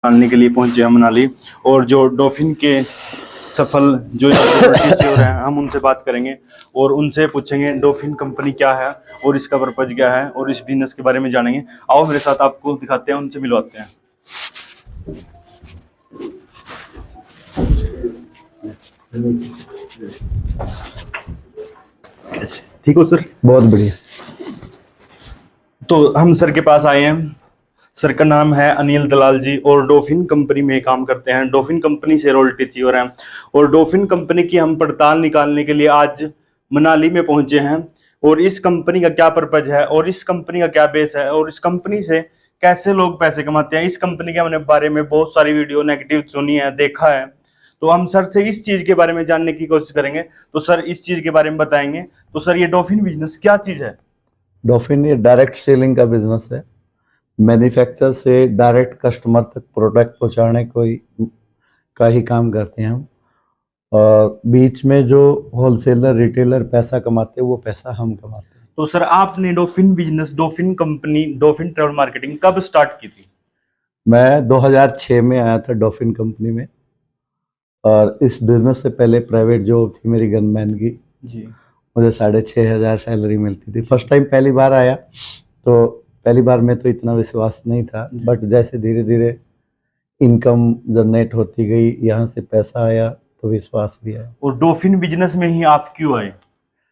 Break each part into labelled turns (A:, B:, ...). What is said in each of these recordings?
A: डालने के लिए पहुंचे हैं मनाली। और जो डॉल्फिन के सफल जो टीचर हैं हम उनसे बात करेंगे और उनसे पूछेंगे डॉल्फिन कंपनी क्या है और इसका पर्पज क्या है और इस बिजनेस के बारे में जानेंगे। आओ मेरे साथ आपको दिखाते हैं, उनसे मिलवाते हैं। ठीक हो सर?
B: बहुत बढ़िया।
A: तो हम सर के पास आए हैं। सर का नाम है अनिल दलाल जी और डॉल्फिन कंपनी में काम करते हैं। डॉल्फिन कंपनी से रोल टीचर हैं और डॉल्फिन कंपनी की हम पड़ताल निकालने के लिए आज मनाली में पहुंचे हैं। और इस कंपनी का क्या पर्पज है और इस कंपनी का क्या बेस है और इस कंपनी से कैसे लोग पैसे कमाते हैं, इस कंपनी के हमने बारे में बहुत सारी वीडियो नेगेटिव सुनी है, देखा है। तो हम सर से इस चीज के बारे में जानने की कोशिश करेंगे। तो सर इस चीज के बारे में बताएंगे। तो सर ये डॉल्फिन बिजनेस क्या चीज है?
B: डॉल्फिन ये डायरेक्ट सेलिंग का बिजनेस है। मैन्युफैक्चर से डायरेक्ट कस्टमर तक प्रोडक्ट पहुंचाने का ही काम करते हैं हम। और बीच में जो होलसेलर रिटेलर पैसा कमाते हैं वो पैसा हम कमाते हैं।
A: तो सर आपने dolphin business, dolphin company, dolphin travel marketing कब स्टार्ट की थी?
B: मैं 2006 में आया था डॉल्फिन कंपनी में। और इस बिजनेस से पहले प्राइवेट जॉब थी मेरी गनमैन की
A: जी।
B: मुझे 6,500 सैलरी मिलती थी। फर्स्ट टाइम पहली बार आया तो पहली बार में तो इतना विश्वास नहीं था, बट जैसे धीरे धीरे इनकम जनरेट होती गई, यहाँ से पैसा आया तो विश्वास भी आया।
A: और डॉल्फिन बिजनेस में ही आप क्यों आए,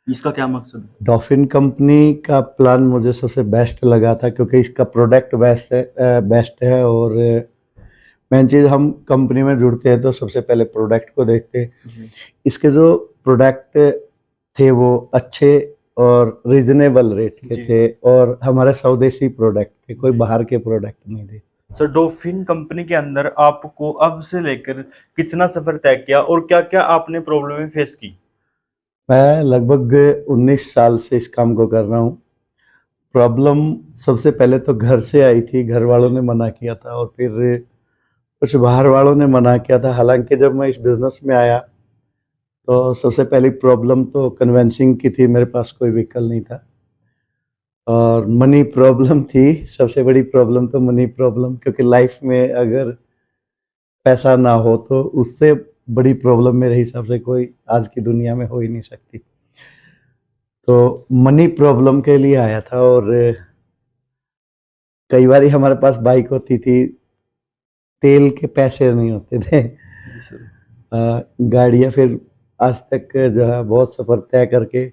A: इसका क्या मकसद है?
B: डॉल्फिन कंपनी का प्लान मुझे सबसे बेस्ट लगा था क्योंकि इसका प्रोडक्ट बेस्ट है। और मेन चीज़, हम कंपनी में जुड़ते हैं तो सबसे पहले प्रोडक्ट को देखते हैं। इसके जो प्रोडक्ट थे वो अच्छे और रीजनेबल रेट के थे और हमारे स्वदेशी प्रोडक्ट थे, कोई बाहर के प्रोडक्ट नहीं थे।
A: सर डॉल्फिन कंपनी के अंदर आपको अब से लेकर कितना सफर तय किया और क्या क्या आपने प्रॉब्लम फेस की?
B: मैं लगभग 19 साल से इस काम को कर रहा हूँ। प्रॉब्लम सबसे पहले तो घर से आई थी, घर वालों ने मना किया था और फिर कुछ बाहर वालों ने मना किया था। हालांकि जब मैं इस बिजनेस में आया तो सबसे पहली प्रॉब्लम तो कन्वेंसिंग की थी, मेरे पास कोई व्हीकल नहीं था। और मनी प्रॉब्लम थी, सबसे बड़ी प्रॉब्लम तो मनी प्रॉब्लम, क्योंकि लाइफ में अगर पैसा ना हो तो उससे बड़ी प्रॉब्लम मेरे हिसाब से कोई आज की दुनिया में हो ही नहीं सकती। तो मनी प्रॉब्लम के लिए आया था। और कई बार हमारे पास बाइक होती थी, तेल के पैसे नहीं होते थे। गाड़ियाँ फिर आज तक जो है बहुत सफ़र तय करके,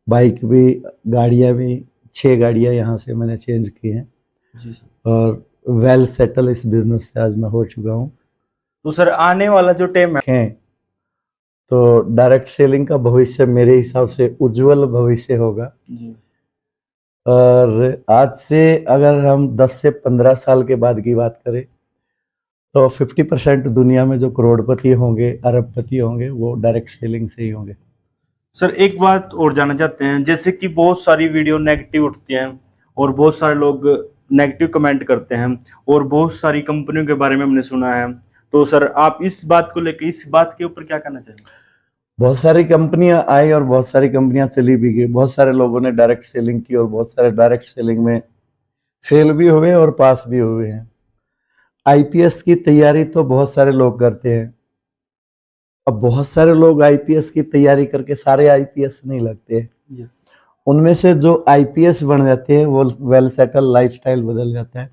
B: बाइक भी गाड़ियाँ भी 6 गाड़ियाँ यहाँ से मैंने चेंज की हैं।
A: जी सर।
B: और वेल सेटल इस बिजनेस से आज मैं हो चुका हूँ।
A: तो सर आने वाला जो टाइम है
B: तो डायरेक्ट सेलिंग का भविष्य मेरे हिसाब से उज्जवल भविष्य होगा।
A: जी।
B: और आज से अगर हम 10 से 15 साल के बाद की बात करें तो 50% दुनिया में जो करोड़पति होंगे, अरबपति होंगे, वो डायरेक्ट सेलिंग से ही होंगे।
A: सर एक बात और जानना चाहते हैं, जैसे कि बहुत सारी वीडियो नेगेटिव उठती हैं और बहुत सारे लोग नेगेटिव कमेंट करते हैं और बहुत सारी कंपनियों के बारे में हमने सुना है। तो सर आप इस बात को लेकर, इस बात के ऊपर क्या कहना चाहेंगे?
B: बहुत सारी कंपनियां आई और बहुत सारी कंपनियां चली भी गई। बहुत सारे लोगों ने डायरेक्ट सेलिंग की और बहुत सारे डायरेक्ट सेलिंग में फेल भी हुए और पास भी हुए हैं। आईपीएस की तैयारी तो बहुत सारे लोग करते हैं। अब बहुत सारे लोग आईपीएस की तैयारी करके सारे आईपीएस नहीं लगते। उनमें से जो आईपीएस बन जाते हैं वो वेल सेटल लाइफस्टाइल बदल जाता है।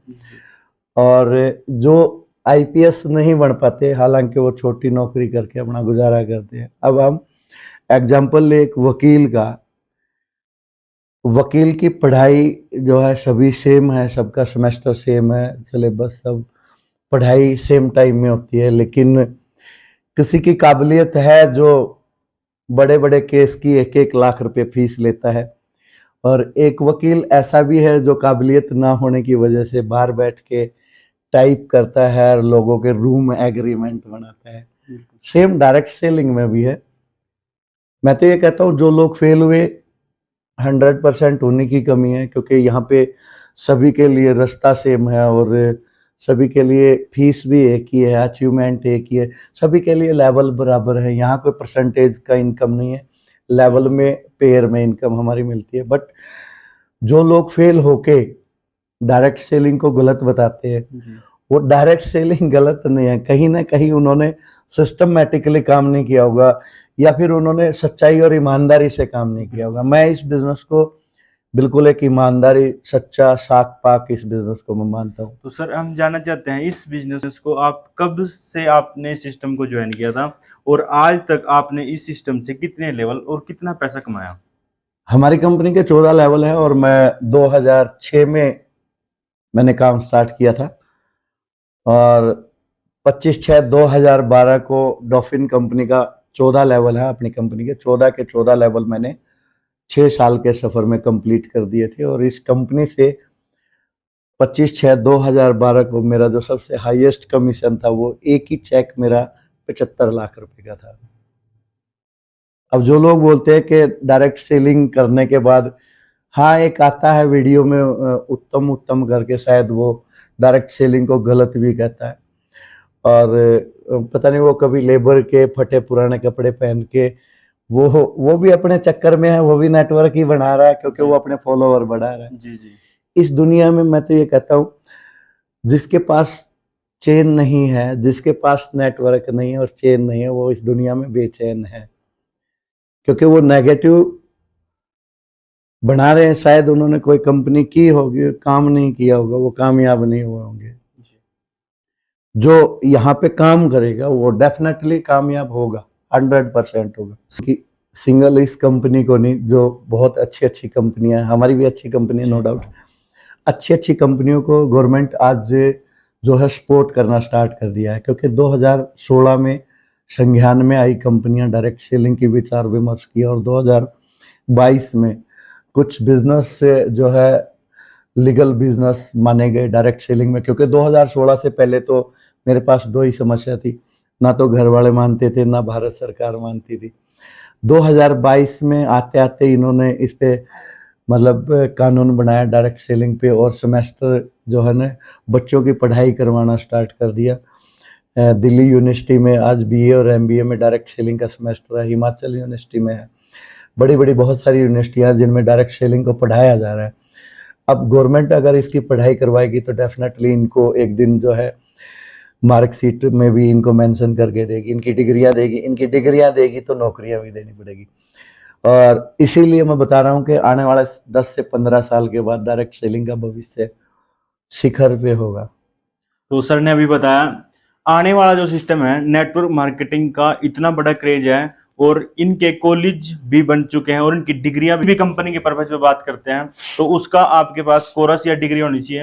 B: और जो आईपीएस नहीं बन पाते, हालांकि वो छोटी नौकरी करके अपना गुजारा करते हैं। अब हम एग्जाम्पल ले एक वकील का। वकील की पढ़ाई जो है सभी सेम है, सबका सेमेस्टर सेम है, सिलेबस सब पढ़ाई सेम टाइम में होती है। लेकिन किसी की काबिलियत है जो बड़े बड़े केस की 1-1 लाख रुपए फीस लेता है, और एक वकील ऐसा भी है जो काबिलियत ना होने की वजह से बाहर बैठ के टाइप करता है और लोगों के रूम एग्रीमेंट बनाता है। सेम डायरेक्ट सेलिंग में भी है। मैं तो ये कहता हूँ जो लोग फेल हुए 100% उन्हीं की कमी है, क्योंकि यहाँ पे सभी के लिए रास्ता सेम है और सभी के लिए फीस भी एक ही है, अचीवमेंट एक ही है, सभी के लिए लेवल बराबर है। यहाँ कोई परसेंटेज का इनकम नहीं है, लेवल में पेयर में इनकम हमारी मिलती है। बट जो लोग फेल होके डायरेक्ट सेलिंग को गलत बताते हैं वो डायरेक्ट सेलिंग गलत नहीं है, कहीं ना कहीं उन्होंने सिस्टमेटिकली काम नहीं किया होगा, या फिर उन्होंने सच्चाई और ईमानदारी से काम नहीं किया होगा। मैं इस बिजनेस को बिल्कुल एक ईमानदारी, सच्चा, साख पाक इस बिजनेस को मैं मानता हूँ।
A: तो सर हम जानना चाहते हैं इस बिजनेस को आप कब से आपने सिस्टम को ज्वाइन किया था और आज तक आपने इस सिस्टम से कितने लेवल और कितना पैसा कमाया?
B: हमारी कंपनी के 14 लेवल हैं और मैं 2006 में मैंने काम स्टार्ट किया था और 25/6/2012 को डॉल्फिन कंपनी का 14 लेवल है। अपनी कंपनी के 14 के 14 लेवल मैंने 6 साल के सफर में कंप्लीट कर दिए थे और इस कंपनी से 25/6/2012 को मेरा जो सबसे हाईएस्ट कमीशन था वो एक ही चेक मेरा 75 लाख रुपए का था। अब जो लोग बोलते हैं कि डायरेक्ट सेलिंग करने के बाद, हाँ एक आता है वीडियो में उत्तम उत्तम करके, शायद वो डायरेक्ट सेलिंग को गलत भी कहता है और पता नहीं वो कभी लेबर के फटे पुराने कपड़े पहन के वो भी अपने चक्कर में है, वो भी नेटवर्क ही बना रहा है क्योंकि वो अपने फॉलोवर बढ़ा रहा है।
A: जी जी।
B: इस दुनिया में मैं तो ये कहता हूँ, जिसके पास चेन नहीं है, जिसके पास नेटवर्क नहीं है और चेन नहीं है, वो इस दुनिया में बेचैन है, क्योंकि वो नेगेटिव बना रहे हैं। शायद उन्होंने कोई कंपनी की होगी, काम नहीं किया होगा, वो कामयाब नहीं हुए होंगे। जो यहाँ पे काम करेगा वो डेफिनेटली कामयाब होगा, 100% होगा। सिंगल इस कंपनी को नहीं, जो बहुत अच्छी अच्छी कंपनियां, हमारी भी अच्छी कंपनी है नो डाउट, अच्छी अच्छी कंपनियों को गवर्नमेंट आज जो है सपोर्ट करना स्टार्ट कर दिया है, क्योंकि 2016 में संज्ञान में आई कंपनियां डायरेक्ट सेलिंग की विचार विमर्श की और 2022 में कुछ बिजनेस से जो है लीगल बिजनेस माने गए डायरेक्ट सेलिंग में। क्योंकि 2016 से पहले तो मेरे पास दो ही समस्या थी, ना तो घर वाले मानते थे, ना भारत सरकार मानती थी। 2022 में आते आते इन्होंने इस पे मतलब कानून बनाया डायरेक्ट सेलिंग पे और सेमेस्टर जो है ना बच्चों की पढ़ाई करवाना स्टार्ट कर दिया। दिल्ली यूनिवर्सिटी में आज बीए और एमबीए में डायरेक्ट सेलिंग का सेमेस्टर है, हिमाचल यूनिवर्सिटी में है, बड़ी बड़ी बहुत सारी यूनिवर्सिटियां जिनमें डायरेक्ट सेलिंग को पढ़ाया जा रहा है। अब गवर्नमेंट अगर इसकी पढ़ाई करवाएगी तो डेफिनेटली इनको एक दिन जो है मार्कशीट में भी इनको मेंशन करके देगी, इनकी डिग्रियां देगी तो नौकरियां भी देनी पड़ेगी। और इसीलिए मैं बता रहा हूँ कि आने वाले 10 से 15 साल के बाद डायरेक्ट सेलिंग का भविष्य शिखर पे होगा।
A: तो सर ने अभी बताया आने वाला जो सिस्टम है नेटवर्क मार्केटिंग का इतना बड़ा क्रेज है और इनके कॉलेज भी बन चुके हैं और इनकी डिग्रियां भी कंपनी के पर्पज पे बात करते हैं, तो उसका आपके पास कोर्स या डिग्री होनी चाहिए।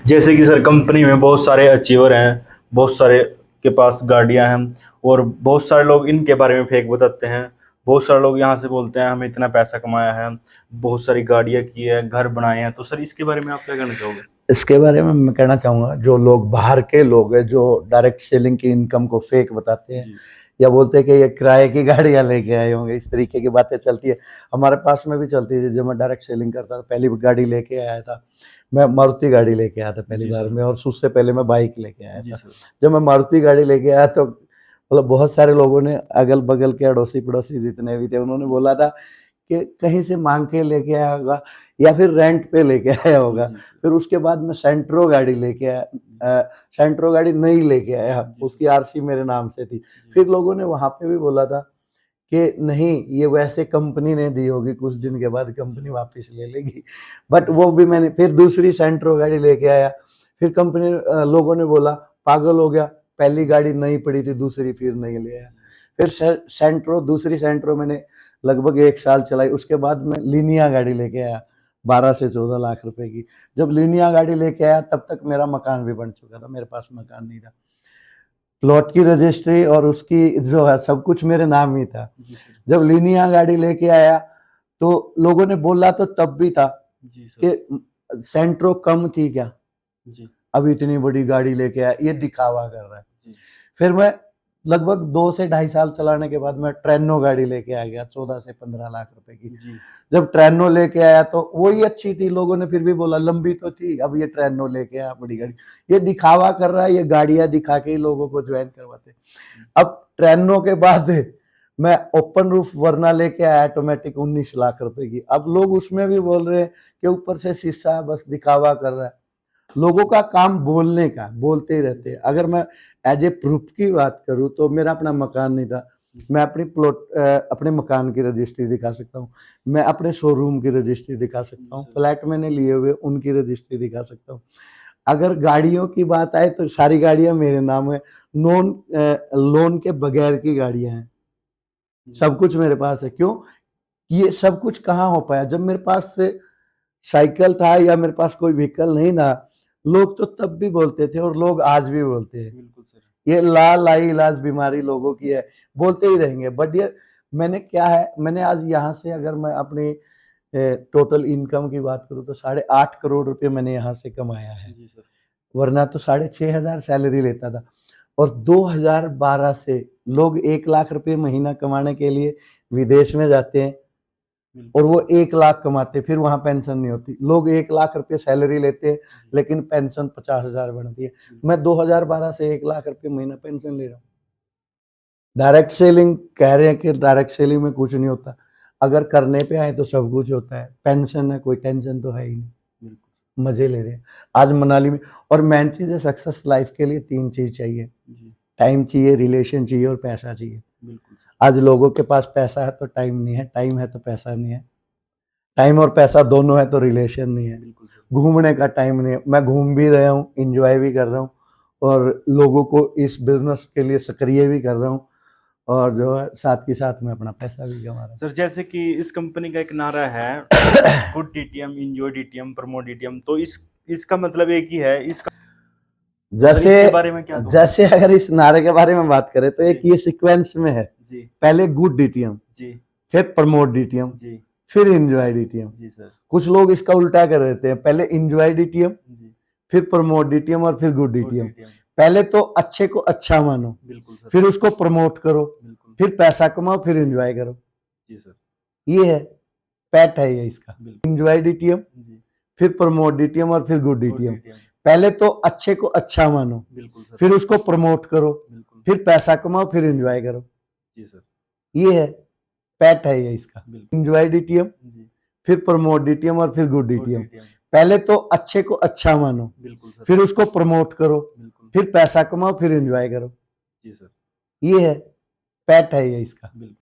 A: जैसे कि सर कंपनी में बहुत सारे अचीवर हैं, बहुत सारे के पास गाड़ियां हैं और बहुत सारे लोग इनके बारे में फेक बताते हैं। बहुत सारे लोग यहाँ से बोलते हैं हमें इतना पैसा कमाया है, बहुत सारी गाड़ियां की है, घर बनाए हैं। तो सर इसके बारे में आप क्या कहना चाहोगे?
B: इसके बारे में मैं कहना चाहूँगा, जो लोग बाहर के लोग हैं जो डायरेक्ट सेलिंग की इनकम को फेक बताते हैं या बोलते हैं कि ये किराए की गाड़ियाँ लेके आए होंगे, इस तरीके की बातें चलती है। हमारे पास में भी चलती थी। जब मैं डायरेक्ट सेलिंग करता था, पहली गाड़ी लेके आया था मैं, मारुति गाड़ी लेके आया था पहली बार में, और उससे पहले मैं बाइक लेके आया था। जब मैं मारुति गाड़ी लेके आया तो मतलब बहुत सारे लोगों ने, अगल बगल के अड़ोसी पड़ोसी जितने भी थे, उन्होंने बोला था कि कहीं से मांग के लेके आया होगा या फिर रेंट पे लेके आया होगा। फिर उसके बाद मैं सेंट्रो गाड़ी लेके आया, सेंट्रो गाड़ी नहीं लेके आया, उसकी आरसी मेरे नाम से थी। फिर लोगों ने वहां पे भी बोला था कि नहीं ये वैसे कंपनी ने दी होगी, कुछ दिन के बाद कंपनी वापस ले लेगी। बट वो भी मैंने फिर दूसरी सेंट्रो गाड़ी लेके आया। फिर कंपनी लोगों ने बोला पागल हो गया, पहली गाड़ी नहीं पड़ी थी, दूसरी फिर नहीं ले आया। फिर सेंट्रो, दूसरी सेंट्रो मैंने लगभग 1 साल चलाई। उसके बाद मैं लिनिया गाड़ी लेके आया 12 से 14 लाख रुपए की। जब लिनिया गाड़ी लेके आया तब तक मेरा मकान भी बन चुका था, मेरे पास मकान नहीं था, प्लॉट की रजिस्ट्री और उसकी जो है सब कुछ मेरे नाम ही था। जब लिनिया गाड़ी लेके आया तो लोगों ने बोला तो तब भी था कि सेंट्रो कम थी क्या, अब इतनी बड़ी गाड़ी लेके आया, ये दिखावा कर रहा है। फिर मैं लगभग 2 से 2.5 साल चलाने के बाद मैं ट्रेनो गाड़ी लेके आ गया 14 से 15 लाख रुपए की। जब ट्रेनो लेके आया तो वही अच्छी थी, लोगों ने फिर भी बोला लंबी तो थी, अब ये ट्रेनो लेके आया बड़ी गाड़ी, ये दिखावा कर रहा है, ये गाड़ियां दिखा के ही लोगों को ज्वाइन करवाते। अब ट्रेनो के बाद मैं ओपन रूफ वरना लेके आया ऑटोमेटिक 19 लाख रुपए की। अब लोग उसमें भी बोल रहे हैं कि ऊपर से शीशा बस दिखावा कर रहा है। लोगों का काम बोलने का, बोलते ही रहते हैं। अगर मैं एज ए प्रूफ की बात करूं तो मेरा अपना मकान नहीं था, मैं अपने मकान की रजिस्ट्री दिखा सकता हूँ, मैं अपने शोरूम की रजिस्ट्री दिखा सकता हूँ, फ्लैट मैंने लिए हुए उनकी रजिस्ट्री दिखा सकता हूँ। अगर गाड़ियों की बात आए तो सारी गाड़ियां मेरे नाम है, लोन के बगैर की गाड़ियां हैं, सब कुछ मेरे पास है। क्यों? ये सब कुछ कहाँ हो पाया? जब मेरे पास से साइकिल था या मेरे पास कोई व्हीकल नहीं था, लोग तो तब भी बोलते थे और लोग आज भी बोलते हैं।
A: बिल्कुल सर।
B: ये लाइलाज बीमारी लोगों की है, बोलते ही रहेंगे। बट ये मैंने क्या है, मैंने आज यहाँ से अगर मैं अपनी टोटल इनकम की बात करूँ तो 8.5 करोड़ रुपए मैंने यहाँ से कमाया है,
A: जी सर।
B: वरना तो 6,500 सैलरी लेता था। और 2012 से लोग 1 लाख रुपए महीना कमाने के लिए विदेश में जाते हैं
A: बिल्कुल।
B: और वो 1 लाख कमाते, फिर वहाँ पेंशन नहीं होती। लोग 1 लाख रुपए सैलरी लेते हैं लेकिन पेंशन 50,000 बनती है। मैं 2012 से 1 लाख रुपए महीना पेंशन ले रहा हूँ। डायरेक्ट सेलिंग कह रहे हैं कि डायरेक्ट सेलिंग में कुछ नहीं होता, अगर करने पे आए तो सब कुछ होता है। पेंशन है, कोई टेंशन तो है ही नहीं,
A: बिल्कुल।
B: मजे ले रहे हैं। आज मनाली में, और मेन चीज़ है सक्सेस लाइफ के लिए 3 चीज़ चाहिए,
A: जी।
B: टाइम चाहिए, रिलेशन चाहिए और पैसा चाहिए।
A: बिल्कुल सर।
B: आज लोगों के पास पैसा है तो टाइम नहीं है, टाइम है तो पैसा नहीं है, टाइम और पैसा दोनों है तो रिलेशन नहीं है,
A: बिल्कुल सर।
B: घूमने का टाइम नहीं है। मैं घूम भी रहा हूँ, एंजॉय भी कर रहा हूँ और लोगों को इस बिजनेस के लिए सक्रिय भी कर रहा हूँ, और जो है साथ के साथ में अपना पैसा भी कमा रहा हूँ।
A: सर जैसे कि इस कंपनी का एक नारा है good DTM, enjoy DTM, promote DTM, तो इसका मतलब एक ही है। इसका
B: जैसे
A: इसके बारे में क्या कहूँ?
B: जैसे अगर इस नारे के बारे में बात करें तो एक
A: जी।
B: ये सीक्वेंस में है,
A: जी।
B: पहले गुड डीटीएम,
A: जी।
B: फिर प्रमोट डीटीएम,
A: जी।
B: फिर एंजॉय डीटीएम।
A: जी सर।
B: कुछ लोग इसका उल्टा कर देते हैं, पहले एंजॉय डीटीएम,
A: जी।
B: फिर प्रमोट डीटीएम और फिर गुड
A: गुड
B: डीटीएम।
A: डीटीएम।
B: पहले तो अच्छे को अच्छा मानो,
A: बिल्कुल सर।
B: फिर उसको प्रमोट करो,
A: बिल्कुल।
B: फिर पैसा कमाओ, फिर एंजॉय करो।
A: जी सर।
B: ये है, पैट है ये इसका।
A: बिल्कुल।
B: एंजॉय डीटीएम,
A: जी।
B: फिर प्रमोट डीटीएम और फिर गुड
A: गुड
B: डीटीएम।
A: डीटीएम।
B: पहले तो अच्छे को अच्छा मानो,
A: बिल्कुल सर।
B: फिर उसको प्रमोट करो,
A: बिल्कुल।
B: फिर पैसा कमाओ, फिर एंजॉय करो।
A: जी सर।
B: ये है, पैट है ये इसका।
A: बिल्कुल।
B: एंजॉय डीटीएम,
A: जी।
B: फिर प्रमोट डीटीएम और फिर गुड
A: गुड
B: डीटीएम।
A: डीटीएम।
B: पहले तो अच्छे को अच्छा मानो,
A: बिल्कुल सर।
B: फिर उसको प्रमोट करो,
A: बिल्कुल।
B: फिर पैसा कमाओ, फिर एंजॉय करो।
A: जी सर।
B: ये है, पैट है ये इसका।
A: बिल्कुल।